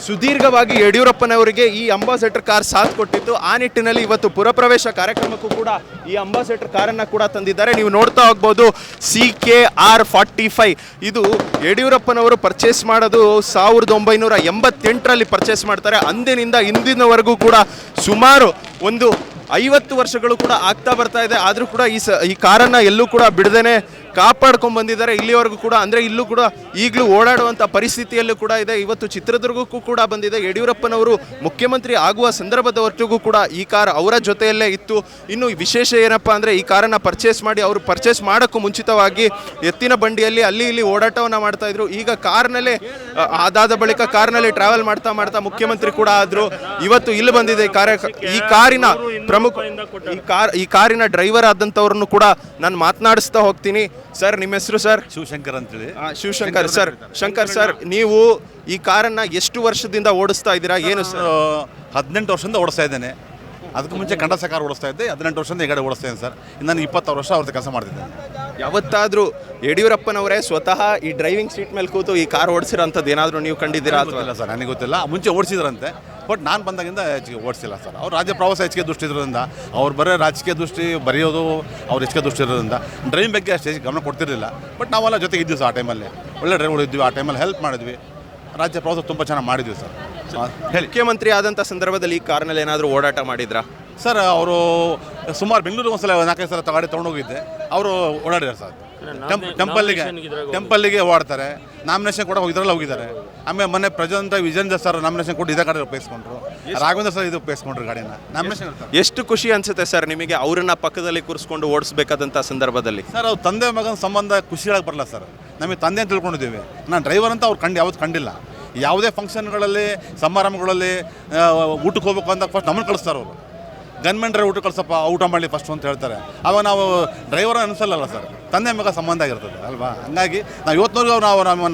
ಸುದೀರ್ಘವಾಗಿ ಯಡಿಯೂರಪ್ಪನವರಿಗೆ ಈ ambassador car ಸಾಥ್ ಕೊಟ್ಟಿತ್ತು. ಆ ನಿಟ್ಟಿನಲ್ಲಿ ಇವತ್ತು ಪುರಪ್ರವೇಶ ಕಾರ್ಯಕ್ರಮಕ್ಕೂ ಕೂಡ ಈ ಅಂಬಾಸೆಡರ್ ಕಾರನ್ನು ಕೂಡ ತಂದಿದ್ದಾರೆ. ನೀವು ನೋಡ್ತಾ ಹೋಗ್ಬೋದು CKR45. ಇದು ಯಡಿಯೂರಪ್ಪನವರು ಪರ್ಚೇಸ್ ಮಾಡೋದು 1988ರಲ್ಲಿ ಪರ್ಚೇಸ್ ಮಾಡ್ತಾರೆ. ಅಂದಿನಿಂದ ಇಂದಿನವರೆಗೂ ಕೂಡ ಸುಮಾರು ಒಂದು 50 ವರ್ಷಗಳು ಕೂಡ ಆಗ್ತಾ ಬರ್ತಾ ಇದೆ. ಆದರೂ ಕೂಡ ಈ ಕಾರನ್ನು ಎಲ್ಲೂ ಕೂಡ ಬಿಡದೇನೆ ಕಾಪಾಡ್ಕೊಂಡು ಬಂದಿದ್ದಾರೆ ಇಲ್ಲಿವರೆಗೂ ಕೂಡ. ಅಂದರೆ ಇಲ್ಲೂ ಕೂಡ ಈಗಲೂ ಓಡಾಡುವಂಥ ಪರಿಸ್ಥಿತಿಯಲ್ಲೂ ಕೂಡ ಇದೆ. ಇವತ್ತು ಚಿತ್ರದುರ್ಗಕ್ಕೂ ಕೂಡ ಬಂದಿದೆ. ಯಡಿಯೂರಪ್ಪನವರು ಮುಖ್ಯಮಂತ್ರಿ ಆಗುವ ಸಂದರ್ಭದವರೆಗೂ ಕೂಡ ಈ ಕಾರ್ ಅವರ ಜೊತೆಯಲ್ಲೇ ಇತ್ತು. ಇನ್ನು ವಿಶೇಷ ಏನಪ್ಪ ಅಂದರೆ ಈ ಕಾರನ್ನು ಪರ್ಚೇಸ್ ಮಾಡಿ ಅವರು ಪರ್ಚೇಸ್ ಮಾಡೋಕ್ಕೂ ಮುಂಚಿತವಾಗಿ ಎತ್ತಿನ ಬಂಡಿಯಲ್ಲಿ ಅಲ್ಲಿ ಇಲ್ಲಿ ಓಡಾಟವನ್ನು ಮಾಡ್ತಾ ಇದ್ರು. ಈಗ ಕಾರ್ನಲ್ಲೇ ಅದಾದ ಬಳಿಕ ಕಾರ್ನಲ್ಲಿ ಟ್ರಾವೆಲ್ ಮಾಡ್ತಾ ಮಾಡ್ತಾ ಮುಖ್ಯಮಂತ್ರಿ ಕೂಡ ಆದರು. ಇವತ್ತು ಇಲ್ಲಿ ಬಂದಿದೆ ಈ ಕಾರಿನ ಪ್ರಮುಖ ಈ ಕಾರಿನ ಡ್ರೈವರ್ ಆದಂಥವ್ರನ್ನು ಕೂಡ ನಾನು ಮಾತನಾಡಿಸ್ತಾ ಹೋಗ್ತೀನಿ. ಸರ್, ನಿಮ್ಮ ಹೆಸರು ಸರ್? ಶಿವಶಂಕರ್ ಅಂತೇಳಿ. ಶಿವಶಂಕರ್ ಸರ್. ಶಂಕರ್ ಸರ್, ನೀವು ಈ ಕಾರನ್ನು ಎಷ್ಟು ವರ್ಷದಿಂದ ಓಡಿಸ್ತಾ ಇದ್ದೀರಾ? ಏನು ಸರ್? 18 ವರ್ಷದಿಂದ ಓಡಿಸ್ತಾ ಇದ್ದೇನೆ. ಅದಕ್ಕೆ ಮುಂಚೆ ಕಂಡಸ ಕಾರ್ ಓಡಿಸ್ತಾ ಇದ್ದೆ. 18 ವರ್ಷದಿಂದ ಈ ಕಡೆ ಓಡಿಸ್ತಾ ಇದ್ದೇನೆ ಸರ್. ನಾನು 26 ವರ್ಷ ಅವ್ರದ್ದು ಕೆಲಸ ಮಾಡ್ತಿದ್ದೇನೆ. ಯಾವತ್ತಾದರೂ ಯಡಿಯೂರಪ್ಪನವರೇ ಸ್ವತಃ ಈ ಡ್ರೈವಿಂಗ್ ಸೀಟ್ ಮೇಲೆ ಕೂತು ಈ ಕಾರ್ ಓಡಿಸಿರೋಂಥದ್ದು ಏನಾದರೂ ನೀವು ಕಂಡಿದ್ದೀರಾ? ಇಲ್ಲ ಸರ್, ನನಗೆ ಗೊತ್ತಿಲ್ಲ. ಮುಂಚೆ ಓಡಿಸಿದ್ರಂತೆ, ಬಟ್ ನಾನು ಬಂದಾಗಿಂದ ಹೆಚ್ಚಿಗೆ ಓಡಿಸಿಲ್ಲ ಸರ್. ಅವ್ರು ರಾಜ್ಯ ಪ್ರವಾಸ ಹೆಚ್ಚಿಗೆ ದೃಷ್ಟಿ ಇರೋದ್ರಿಂದ, ಅವ್ರು ಬರೋ ರಾಜಕೀಯ ದೃಷ್ಟಿ ಬರೆಯೋದು ಅವ್ರು ಹೆಚ್ಚಿಗೆ ದೃಷ್ಟಿ ಇರೋದ್ರಿಂದ ಡ್ರೈವಿಂಗ್ ಬಗ್ಗೆ ಅಷ್ಟೇ ಗಮನ ಕೊಡ್ತಿರಲಿಲ್ಲ. ಬಟ್ ನಾವೆಲ್ಲ ಜೊತೆಗೆ ಇದ್ವಿ ಸರ್. ಆ ಟೈಮಲ್ಲಿ ಒಳ್ಳೆ ಡ್ರೈವರ್ ಇದ್ವಿ. ಆ ಟೈಮಲ್ಲಿ ಹೆಲ್ಪ್ ಮಾಡಿದ್ವಿ. ರಾಜ್ಯ ಪ್ರವಾಸ ತುಂಬ ಚೆನ್ನಾಗಿ ಮಾಡಿದ್ವಿ ಸರ್. ಹೇಳಿ, ಮುಖ್ಯಮಂತ್ರಿ ಆದಂಥ ಸಂದರ್ಭದಲ್ಲಿ ಈ ಕಾರ್ನಲ್ಲಿ ಏನಾದರೂ ಓಡಾಟ ಮಾಡಿದ್ರಾ? ಸರ್, ಅವರು ಸುಮಾರು ಬೆಂಗಳೂರಿಗೆ ಒಂದ್ಸಲ 4-5 ಸಲ ಗಾಡಿ ತೊಗೊಂಡೋಗಿದ್ದೆ. ಅವರು ಓಡಾಡಿದ್ದಾರೆ ಸರ್. ಟೆಂಪಲ್ಲಿಗೆ ಓಡಾಡ್ತಾರೆ. ನಾಮಿನೇಷನ್ ಕೂಡ ಇದರಲ್ಲಿ ಹೋಗಿದ್ದಾರೆ. ಆಮೇಲೆ ಮೊನ್ನೆ ಪ್ರೆಸಿಡೆಂಟ್ ವಿಜೇಂದ್ರ ಸರ್ ನಾಮಿನೇಷನ್ ಕೊಟ್ಟು ಇದೇ ಗಾಡಿ ಉಪಯೋಗಿಸ್ಕೊಂಡ್ರು. ರಾಘವೇಂದ್ರ ಸರ್ ಇದು ಉಪಯೋಗಿಸ್ಕೊಂಡ್ರು ಗಾಡಿನ ನಾಮಿನೇಷನ್. ಎಷ್ಟು ಖುಷಿ ಅನ್ಸುತ್ತೆ ಸರ್ ನಿಮಗೆ ಅವರನ್ನ ಪಕ್ಕದಲ್ಲಿ ಕೂರಿಸ್ಕೊಂಡು ಓಡಿಸ್ಬೇಕಾದಂಥ ಸಂದರ್ಭದಲ್ಲಿ? ಸರ್, ಅವ್ರು ತಂದೆ ಮಗನ ಸಂಬಂಧ ಖುಷಿಯಾಗಿ ಬರಲ್ಲ ಸರ್. ನಮಗೆ ತಂದೆ ಅಂತ ತಿಳ್ಕೊಂಡಿದ್ದೀವಿ. ನಾನು ಡ್ರೈವರ್ ಅಂತ ಅವ್ರು ಯಾವತ್ತು ಕಂಡಿಲ್ಲ. ಯಾವುದೇ ಫಂಕ್ಷನ್ಗಳಲ್ಲಿ ಸಮಾರಂಭಗಳಲ್ಲಿ ಊಟಕ್ಕೆ ಹೋಗ್ಬೇಕು ಅಂತ ಫಸ್ಟ್ ನಮ್ಮನ್ನು ಕಳಿಸ್ತಾರೆ ಅವರು. ಗನ್ಮೆನ್ ಡ್ರೈವರ್ ಊಟ ಕಳ್ಸಪ್ಪ, ಊಟ ಮಾಡಲಿ ಫಸ್ಟ್ ಅಂತ ಹೇಳ್ತಾರೆ. ಆವಾಗ ನಾವು ಡ್ರೈವರ್ ಅನಿಸಲ್ಲ ಸರ್. ತಂದೆ ಮಗ ಸಂಬಂಧ ಆಗಿರ್ತದೆ ಅಲ್ವಾ? ಹಂಗಾಗಿ ನಾವು ಇವತ್ತಿನವರೆಗೂ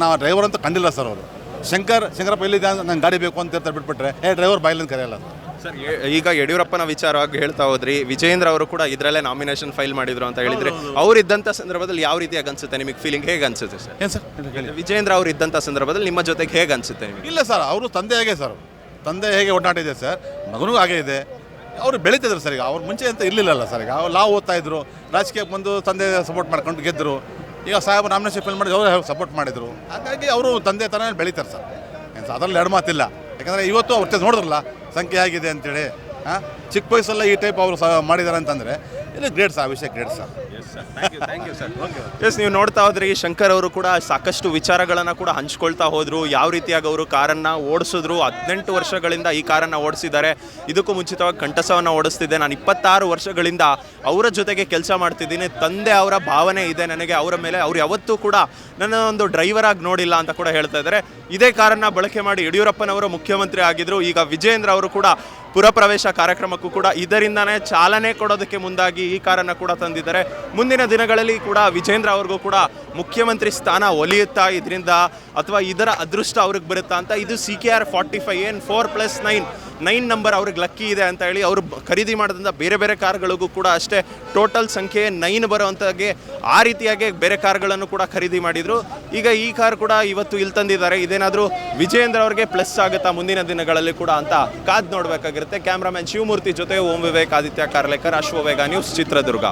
ನಾವು ಡ್ರೈವರ್ ಅಂತ ಕಂಡಿಲ್ಲ ಸರ್. ಅವರು ಶಂಕರಪ್ಪ ಎಲ್ಲಿದೆ ನಂಗೆ ಗಾಡಿ ಬೇಕು ಅಂತ ಹೇಳ್ತಾರೆ. ಬಿಟ್ಬಿಟ್ರೆ ಡ್ರೈವರ್ ಬಾಯಿಲಿಂದ ಕರೆಯಲ್ಲ ಸರ್. ಈಗ ಯಡಿಯೂರಪ್ಪನ ವಿಚಾರವಾಗಿ ಹೇಳ್ತಾ ಹೋದ್ರಿ. ವಿಜೇಂದ್ರ ಅವರು ಕೂಡ ಇದರಲ್ಲೇ ನಾಮಿನೇಷನ್ ಫೈಲ್ ಮಾಡಿದ್ರು ಅಂತ ಹೇಳಿದ್ರೆ, ಅವ್ರು ಇದ್ದಂಥ ಸಂದರ್ಭದಲ್ಲಿ ಯಾವ ರೀತಿಯಾಗಿ ಅನ್ಸುತ್ತೆ ನಿಮಗೆ? ಫೀಲಿಂಗ್ ಹೇಗೆ ಅನ್ಸುತ್ತೆ ಸರ್? ಏನು ಸರ್? ವಿಜೇಂದ್ರ ಅವರು ಇದ್ದಂಥ ಸಂದರ್ಭದಲ್ಲಿ ನಿಮ್ಮ ಜೊತೆಗೆ ಹೇಗೆ ಅನ್ಸುತ್ತೆ ನಿಮಗೆ? ಇಲ್ಲ ಸರ್, ಅವರು ತಂದೆ ಹೇಗೆ ಸರ್, ತಂದೆ ಹೇಗೆ ಒಡನಾಟ ಇದೆ ಸರ್, ಮಗನೂ ಹಾಗೆ ಇದೆ. ಅವರು ಬೆಳೀತಿದ್ರು ಸರ್. ಈಗ ಅವ್ರು ಮುಂಚೆ ಅಂತ ಇರಲಿಲ್ಲಲ್ಲ ಸರ್. ಈಗ ಅವ್ರು ಲಾವ್ ಓದ್ತಾ ಇದ್ರು, ರಾಜಕೀಯಕ್ಕೆ ಬಂದು ತಂದೆ ಸಪೋರ್ಟ್ ಮಾಡ್ಕೊಂಡು ಗೆದ್ದರು. ಈಗ ಸಾಹೇಬ್ ನಾಮಿನೇಷನ್ ಫೈಲ್ ಮಾಡಿ ಅವರು ಸಪೋರ್ಟ್ ಮಾಡಿದರು. ಹಾಗಾಗಿ ಅವರು ತಂದೆ ಥರ ಬೆಳೀತಾರೆ ಸರ್. ಅದರಲ್ಲಿ ಎರಡು ಮಾತಿಲ್ಲ. ಯಾಕಂದರೆ ಇವತ್ತು ಅವ್ರ ನೋಡಿದ್ರಲ್ಲ ಸಂಖ್ಯೆ ಆಗಿದೆ ಅಂತೇಳಿ. ಚಿಕ್ಕ ವಯಸ್ಸೆಲ್ಲ ಈ ಟೈಪ್ ಅವರು ಮಾಡಿದ್ದಾರೆ ಅಂತಂದರೆ ಇದು ಗ್ರೇಟ್ ಸರ್. ಆ ವಿಷಯ great sir. Thank you sir. Yes, ನೀವು ನೋಡ್ತಾ ಹೋದ್ರಿ ಶಂಕರ್ ಅವರು ಕೂಡ ಸಾಕಷ್ಟು ವಿಚಾರಗಳನ್ನು ಕೂಡ ಹಂಚ್ಕೊಳ್ತಾ ಹೋದರು. ಯಾವ ರೀತಿಯಾಗಿ ಅವರು ಕಾರನ್ನು ಓಡಿಸಿದ್ರು. 18 ವರ್ಷಗಳಿಂದ ಈ ಕಾರನ್ನು ಓಡಿಸಿದ್ದಾರೆ. ಇದಕ್ಕೂ ಮುಂಚಿತವಾಗಿ ಕಂಠಸವನ್ನು ಓಡಿಸ್ತಿದ್ದೆ. ನಾನು 26 ವರ್ಷಗಳಿಂದ ಅವರ ಜೊತೆಗೆ ಕೆಲಸ ಮಾಡ್ತಿದ್ದೀನಿ. ತಂದೆ ಅವರ ಭಾವನೆ ಇದೆ ನನಗೆ ಅವರ ಮೇಲೆ. ಅವ್ರು ಯಾವತ್ತೂ ಕೂಡ ನನ್ನ ಒಂದು ಡ್ರೈವರ್ ಆಗಿ ನೋಡಿಲ್ಲ ಅಂತ ಕೂಡ ಹೇಳ್ತಾ ಇದ್ದಾರೆ. ಇದೇ ಕಾರನ್ನು ಬಳಕೆ ಮಾಡಿ ಯಡಿಯೂರಪ್ಪನವರು ಮುಖ್ಯಮಂತ್ರಿ ಆಗಿದ್ರು. ಈಗ ವಿಜೇಂದ್ರ ಅವರು ಕೂಡ ಪುರಪ್ರವೇಶ ಕಾರ್ಯಕ್ರಮಕ್ಕೂ ಕೂಡ ಇದರಿಂದನೇ ಚಾಲನೆ ಕೊಡೋದಕ್ಕೆ ಮುಂದಾಗಿ ಈ ಕಾರನ್ನು ಕೂಡ ತಂದಿದ್ದಾರೆ. ಮುಂದಿನ ದಿನಗಳಲ್ಲಿ ಕೂಡ ವಿಜೇಂದ್ರ ಅವ್ರಿಗೂ ಕೂಡ ಮುಖ್ಯಮಂತ್ರಿ ಸ್ಥಾನ ಒಲಿಯುತ್ತಾ ಇದರಿಂದ, ಅಥವಾ ಇದರ ಅದೃಷ್ಟ ಅವ್ರಿಗೆ ಬರುತ್ತಾ ಅಂತ. ಇದು CKR45 ಏನು 4+9 ನಂಬರ್ ಅವ್ರಿಗೆ ಲಕ್ಕಿ ಇದೆ ಅಂತ ಹೇಳಿ ಅವರು ಖರೀದಿ ಮಾಡಿದಂಥ ಬೇರೆ ಬೇರೆ ಕಾರ್ಗಳಿಗೂ ಕೂಡ ಅಷ್ಟೇ ಟೋಟಲ್ ಸಂಖ್ಯೆ 9 ಬರುವಂತಾಗೆ ಆ ರೀತಿಯಾಗಿ ಬೇರೆ ಕಾರ್ಗಳನ್ನು ಕೂಡ ಖರೀದಿ ಮಾಡಿದರು. ಈಗ ಈ ಕಾರ್ ಕೂಡ ಇವತ್ತು ಇಲ್ಲಿ ತಂದಿದ್ದಾರೆ. ಇದೇನಾದರೂ ವಿಜೇಂದ್ರ ಅವ್ರಿಗೆ ಪ್ಲಸ್ ಆಗುತ್ತಾ ಮುಂದಿನ ದಿನಗಳಲ್ಲಿ ಕೂಡ ಅಂತ ಕಾದು ನೋಡಬೇಕಾಗಿರುತ್ತೆ. ಕ್ಯಾಮ್ರಾಮನ್ ಶಿವಮೂರ್ತಿ ಜೊತೆ ಓಂ ವಿವೇಕ್, ಆದಿತ್ಯ ಕಾರ್ಲೇಕರ್, ಅಶ್ವವೇಗ ನ್ಯೂಸ್, ಚಿತ್ರದುರ್ಗ.